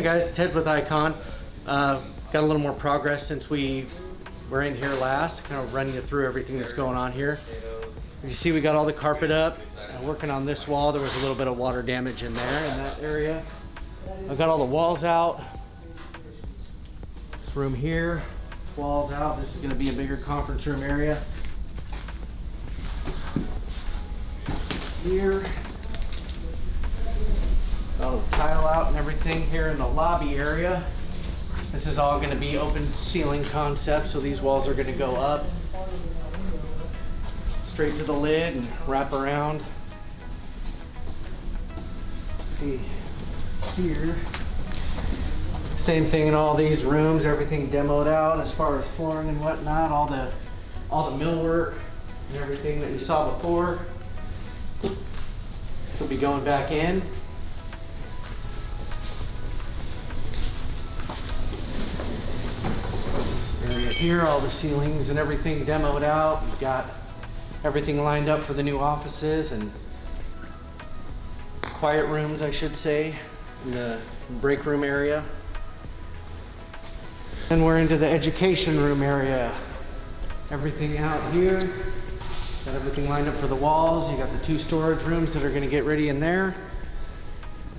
doing, guys? Ted with Icon. Got a little more progress since we were in here last, kind of running you through everything that's going on here. As you see, we got all the carpet up. Working on this wall, there was a little bit of water damage in there in that area. I've got all the walls out. This room here, walls out. This is going to be a bigger conference room area. Here, got all the tile out and everything here in the lobby area. This is all going to be open ceiling concept, so these walls are going to go up straight to the lid and wrap around. See here, same thing in all these rooms. Everything demoed out as far as flooring and whatnot. All the millwork and everything that you saw before will be going back in. Area here, all the ceilings and everything demoed out. You've got everything lined up for the new offices and quiet rooms, I should say, in the break room area. And we're into the education room area. Everything out here. Got everything lined up for the walls. You got the 2 storage rooms that are going to get ready in there.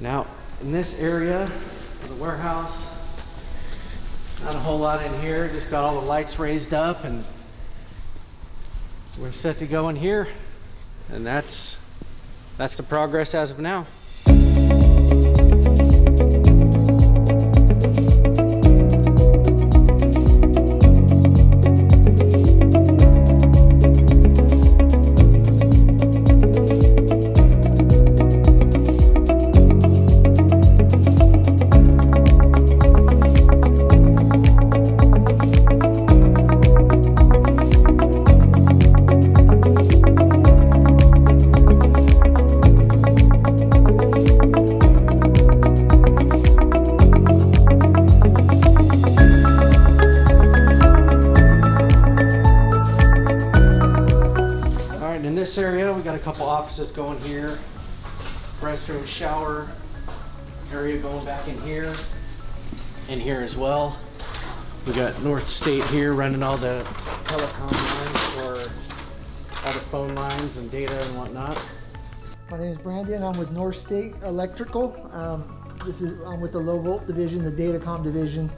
Now, in this area, the warehouse, not a whole lot in here. Just got all the lights raised up and we're set to go in here. And that's the progress as of now. Area, we got a couple offices going here, restroom, shower area going back in here as well. We got North State here running all the telecom lines for all the phone lines and data and whatnot. My name is Brandon. I'm with North State Electrical. I'm with the low volt division, the datacom division,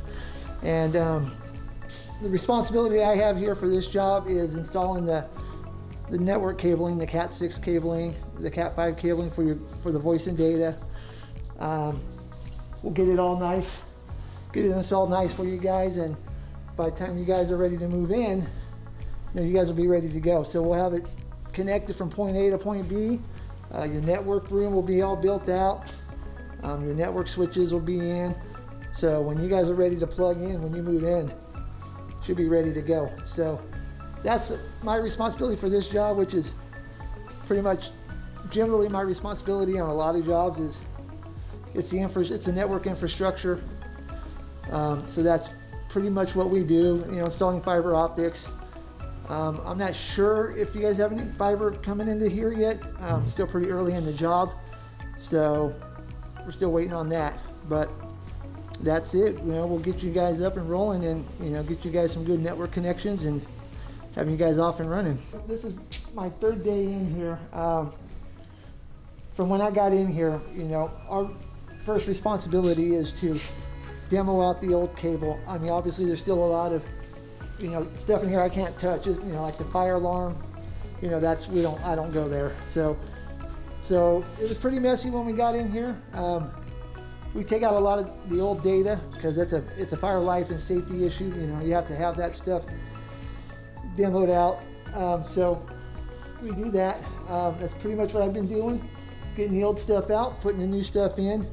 and the responsibility I have here for this job is installing the network cabling, the Cat 6 cabling, the Cat 5 cabling for the voice and data. We'll get it all nice, get it installed nice for you guys, and by the time you guys are ready to move in, you guys will be ready to go. So we'll have it connected from point A to point B. Your network room will be all built out. Your network switches will be in. So when you guys are ready to plug in, when you move in, should be ready to go. So that's my responsibility for this job, which is pretty much generally my responsibility on a lot of jobs. Is it's the network infrastructure. So that's pretty much what we do. Installing fiber optics. I'm not sure if you guys have any fiber coming into here yet. Still pretty early in the job, so we're still waiting on that. But that's it. We'll get you guys up and rolling, and get you guys some good network connections and having you guys off and running. This is my 3rd day in here. From when I got in here, our first responsibility is to demo out the old cable. I mean, obviously there's still a lot of, stuff in here I can't touch. Just, like the fire alarm, I don't go there. So it was pretty messy when we got in here. We take out a lot of the old data because it's a fire life and safety issue. You have to have that stuff demoed out. So we do that. That's pretty much what I've been doing. Getting the old stuff out, putting the new stuff in,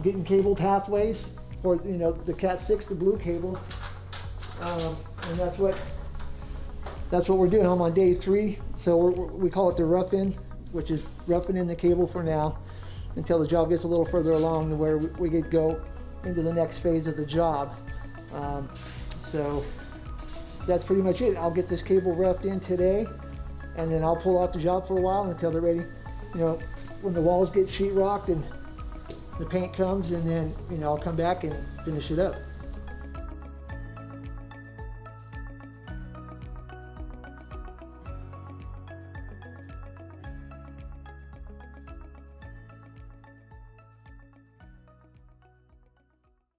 getting cable pathways for the Cat 6, the blue cable. And that's what we're doing. I'm on day 3. So we call it the rough-in, which is roughing in the cable for now until the job gets a little further along to where we could go into the next phase of the job. So that's pretty much it. I'll get this cable roughed in today, and then I'll pull out the job for a while until they're ready. When the walls get sheetrocked and the paint comes, and then, I'll come back and finish it up.